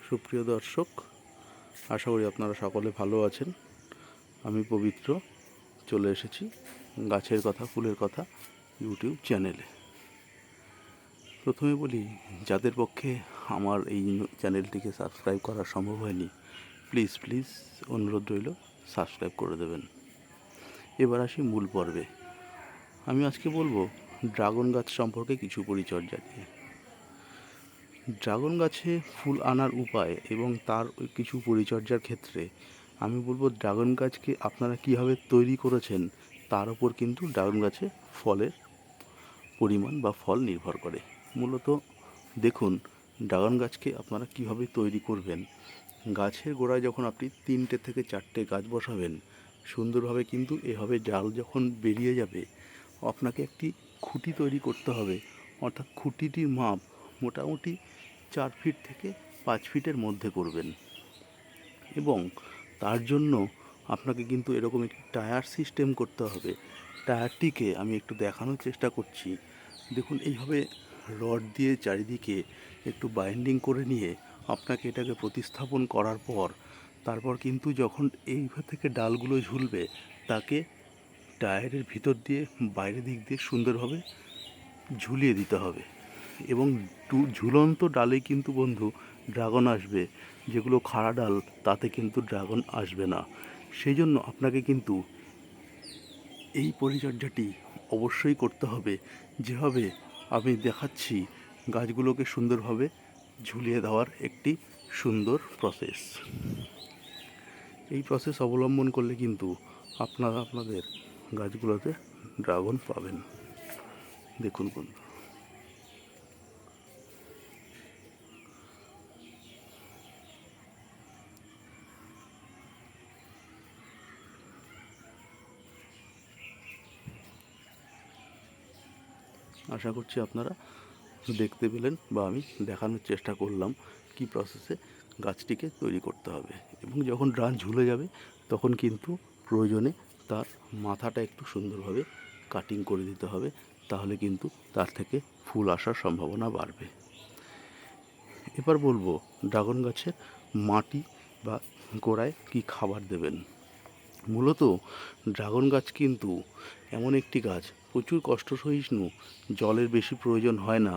সুপ্রিয় দর্শক, আশা করি আপনারা সকলে ভালো আছেন। আমি পবিত্র চলে এসেছি গাছের কথা ফুলের কথা ইউটিউব চ্যানেলে। প্রথমে বলি, যাদের পক্ষে আমার এই চ্যানেলটিকে সাবস্ক্রাইব করা সম্ভব হয়নি, প্লিজ অনুরোধ রইল, সাবস্ক্রাইব করে দেবেন। এবার আসি মূল পর্বে। আমি আজকে বলবো ড্রাগন গাছ সম্পর্কে কিছু পরিচর্যা নিয়ে। ড্রাগন গাছে ফুল আনার উপায় এবং তার কিছু পরিচর্যার ক্ষেত্রে আমি বলবো, ড্রাগন গাছকে আপনারা কীভাবে তৈরি করেছেন তার উপর কিন্তু ড্রাগন গাছে ফলের পরিমাণ বা ফল নির্ভর করে। মূলত দেখুন, ড্রাগন গাছকে আপনারা কীভাবে তৈরি করবেন। গাছের গোড়ায় যখন আপনি 3টে থেকে 4টে গাছ বসাবেন, সুন্দরভাবে কিন্তু এভাবে ডাল যখন বেরিয়ে যাবে, আপনাকে একটি খুঁটি তৈরি করতে হবে। অর্থাৎ খুঁটিটির মাপ মোটামুটি 4 ফিট থেকে 5 ফিটের মধ্যে করবেন। এবং তার জন্য আপনাকে কিন্তু এরকম একটি টায়ার সিস্টেম করতে হবে। টায়ারটিকে আমি একটু দেখানোর চেষ্টা করছি। দেখুন, এইভাবে রড দিয়ে চারিদিকে একটু বাইন্ডিং করে নিয়ে আপনাকে এটাকে প্রতিস্থাপন করার পর তারপর কিন্তু যখন এইভাবে থেকে ডালগুলো ঝুলবে, তাকে টায়ারের ভিতর দিয়ে বাইরের দিক দিয়ে সুন্দরভাবে ঝুলিয়ে দিতে হবে। এবং ঝুলন্ত ডালে কিন্তু বন্ধু ড্রাগন আসবে, যেগুলো খাড়া ডাল তাতে কিন্তু ড্রাগন আসবে না। সেই জন্য আপনাকে কিন্তু এই পরিচর্যাটি অবশ্যই করতে হবে, যেভাবে আমি দেখাচ্ছি গাছগুলোকে সুন্দরভাবে ঝুলিয়ে দেওয়ার একটি সুন্দর প্রসেস। এই প্রসেস অবলম্বন করলে কিন্তু আপনারা আপনাদের গাছগুলোতে ড্রাগন পাবেন। দেখুন বন্ধু, আশা করছি আপনারা দেখতে পেলেন বা আমি দেখানোর চেষ্টা করলাম কি প্রসেসে গাছটিকে তৈরি করতে হবে। এবং যখন ডাল ঝুলে যাবে তখন কিন্তু প্রয়োজনে তার মাথাটা একটু সুন্দরভাবে কাটিং করে দিতে হবে, তাহলে কিন্তু তার থেকে ফুল আসার সম্ভাবনা বাড়বে। এবার বলবো ড্রাগন গাছের মাটি বা গোড়ায় কি খাবার দেবেন। মূলত ড্রাগন গাছ কিন্তু এমন একটি গাছ, প্রচুর কষ্ট সহিষ্ণু, জলের বেশি প্রয়োজন হয় না।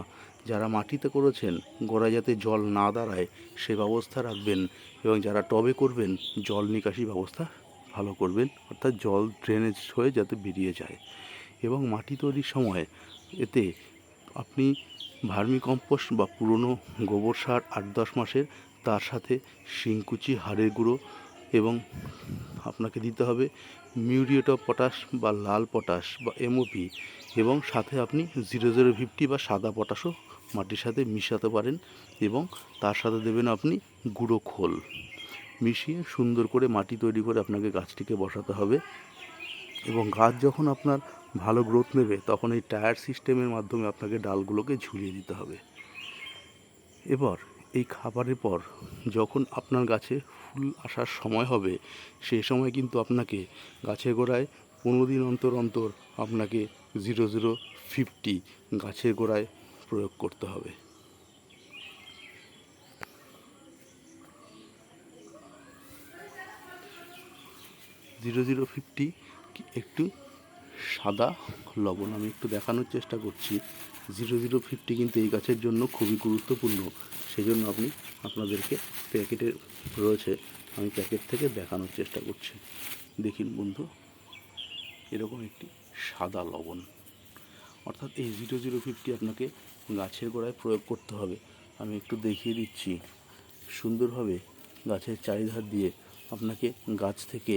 যারা মাটিতে করেছেন, গোড়ায় যাতে জল না দাঁড়ায় সে ব্যবস্থা রাখবেন। এবং যারা টবে করবেন, জল নিকাশি ব্যবস্থা ভালো করবেন, অর্থাৎ জল ড্রেনেজ হয়ে যাতে বেরিয়ে যায়। এবং মাটি তৈরির সময় এতে আপনি ভার্মি কম্পোস্ট বা পুরনো গোবর সার 8-10 মাসের, তার সাথে শিংকুচি, হাড়ের গুঁড়ো এবং আপনাকে দিতে হবে মিউরিয়েট অফ পটাশ বা লাল পটাশ বা এমওপি, এবং সাথে আপনি 0050 বা সাদা পটাশও মাটির সাথে মিশাতে পারেন। এবং তার সাথে দেবেন আপনি গুঁড়ো খোল, মিশিয়ে সুন্দর করে মাটি তৈরি করে আপনাকে গাছটিকে বসাতে হবে। এবং গাছ যখন আপনার ভালো গ্রোথ নেবে, তখন এই টায়ার সিস্টেমের মাধ্যমে আপনাকে ডালগুলোকে ঝুলিয়ে দিতে হবে। এবার এই খাবারের পর যখন আপনার গাছে ফুল আসার সময় হবে, সেই সময় কিন্তু আপনাকে গাছের গোড়ায় 15 দিন অন্তর অন্তর আপনাকে 0050 গাছের গোড়ায় প্রয়োগ করতে হবে। 0050 একটু সাদা লবণ, আমি একটু দেখানোর চেষ্টা করছি। 0050 কিন্তু এই গাছের জন্য খুবই গুরুত্বপূর্ণ। সেই জন্য আপনাদেরকে প্যাকেটে রয়েছে, আমি প্যাকেট থেকে দেখানোর চেষ্টা করছি। দেখুন বন্ধু, এরকম একটি সাদা লবণ, অর্থাৎ এই 0050 আপনাকে গাছের গোড়ায় প্রয়োগ করতে হবে। আমি একটু দেখিয়ে দিচ্ছি। সুন্দরভাবে গাছের চারিধার দিয়ে আপনাকে গাছ থেকে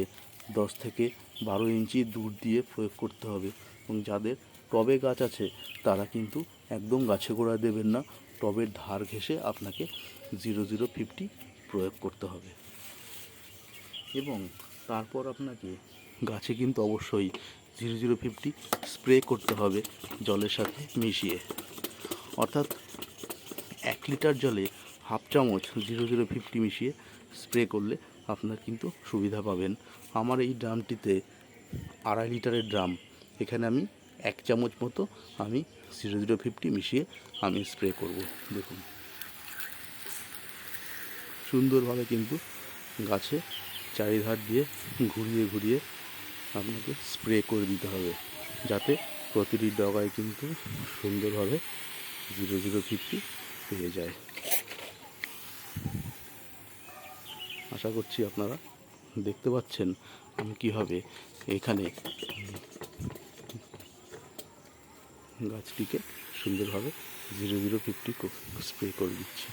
10 থেকে 12 ইঞ্চি দূর দিয়ে প্রয়োগ করতে হবে। এবং যাদের টবে গাছ আছে তারা কিন্তু একদম গাছে গোড়ায় দেবেন না, টবের ধার ঘেঁষে আপনাকে 0050 প্রয়োগ করতে হবে। এবং তারপর আপনাকে গাছে কিন্তু অবশ্যই 0050 স্প্রে করতে হবে জলের সাথে মিশিয়ে। অর্থাৎ 1 লিটার জলে হাফ চামচ 0050 মিশিয়ে স্প্রে করলে আপনার কিন্তু সুবিধা পাবেন। আমার এই ড্রামটিতে 2.5 লিটারের ড্রাম, এখানে আমি 1 চামচ মতো আমি 0050 মিশিয়ে আমি স্প্রে করব। দেখুন সুন্দরভাবে কিন্তু গাছে চারিধার দিয়ে ঘুরিয়ে ঘুরিয়ে আপনাকে স্প্রে করে দিতে হবে, যাতে প্রতিটি ডগায় কিন্তু সুন্দরভাবে 0050 পেয়ে যায়। আশা করছি আপনারা দেখতে পাচ্ছেন আমি কীভাবে এখানে গাছটিকে সুন্দরভাবে 0050 স্প্রে করে দিচ্ছি।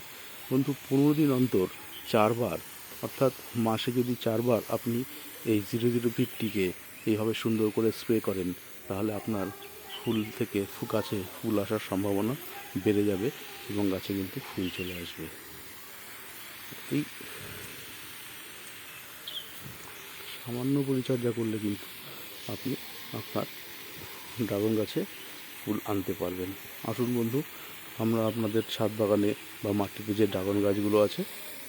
বন্ধু 15 দিন অন্তর 4 বার, অর্থাৎ মাসে যদি 4 বার আপনি এই 0050কে এইভাবে সুন্দর করে স্প্রে করেন, তাহলে আপনার ফুল থেকে গাছে ফুল আসার সম্ভাবনা বেড়ে যাবে এবং গাছে কিন্তু ফুল চলে আসবে। এই সামান্য পরিচর্যা করলে কিন্তু আপনি আপনার ড্রাগন গাছে ফুল আনতে পারবেন। আসুন বন্ধু, আমরা আপনাদের ছাদ বাগানে বা মাটিতে যে ড্রাগন গাছগুলো আছে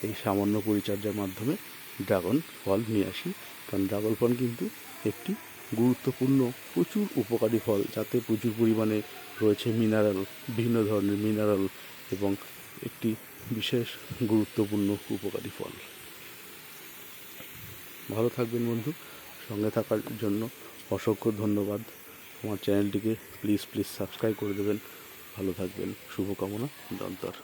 এই সামান্য পরিচর্যার মাধ্যমে ড্রাগন ফল নিয়ে আসি। কারণ ড্রাগন ফল কিন্তু একটি গুরুত্বপূর্ণ প্রচুর উপকারী ফল, যাতে প্রচুর পরিমাণে রয়েছে মিনারেল, বিভিন্ন ধরনের মিনারেল এবং একটি বিশেষ গুরুত্বপূর্ণ উপকারী ফল। ভালো থাকবেন বন্ধু, সঙ্গে থাকার জন্য অসংখ্য ধন্যবাদ। আমার চ্যানেলটিকে প্লিজ সাবস্ক্রাইব করে দেবেন। ভালো থাকবেন, শুভকামনা নিরন্তর।